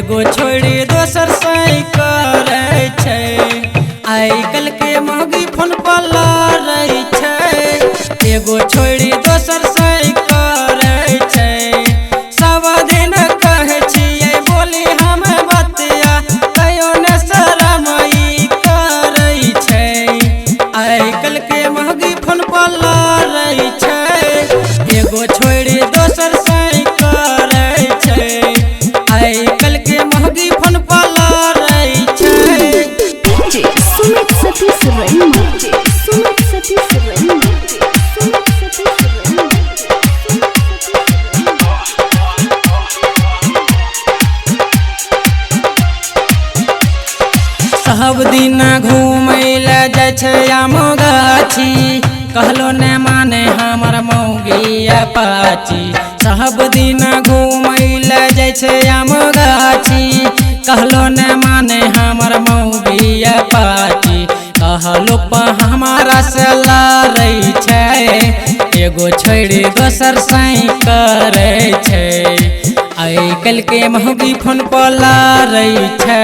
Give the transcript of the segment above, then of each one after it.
एगो छोड़ी दोसर साई करे छै। आई कल के महगी फोन पर लड़ै छै। एगो छोड़ी दोसर साई करे छै। सब दिन कहै छियै बोली हम बतिया कहियो ने शरम ई करै छै। आई कल के महगी फोन पर लड़ै छै। एगो छोड़ी दोसर साई करे छै। आई कल के महगी फोन पर लड़ै छै। सुमित सतीश रैना, सुमित सतीश रैना, सुमित सतीश रैना। सब दिन घूमै ले जाइ छै आम गाछी। कहलो ने माने हमर मौगी अपाची। सब दिन घूमै ले जाइ छै आम गाछी। कहलो ने माने हमर मौगी अपाची। कहलो हमारा से लड़ै छै। एगो छोड़ी दोसर साई करे छै। आई कल के महगी फोन पर लड़ै छै।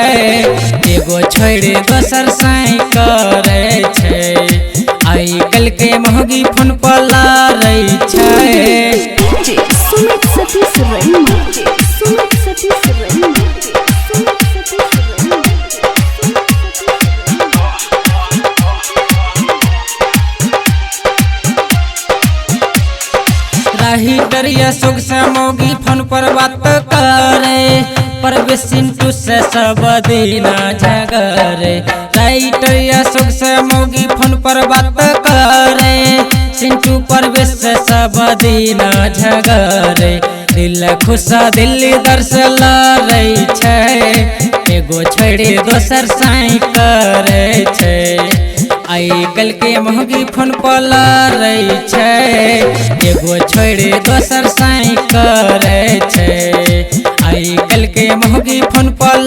एगो छोड़ी दोसर साई करे छै। आई कल के महगी फोन पर लड़ै छै। सुमित सतीश रैना, सुमित सतीश रैना, सुमित सतीश रैना। रही डरिया सुख से मौगी फोन पर बात करे। पर सिंटू से सब दिन झगड़े। रही डरिया सुख से मौगी फोन पर बात करे। सिंटू परवेश से सब दिन झगड़े। दिल खुश दिल दर से लड़ै छै। एगो छोड़ी दोसर साई करे छै। आई कल के महगी फोन पर लड़ै छै। एगो छोड़ी दोसर साई करे छै। आई कल के महगी फोन पर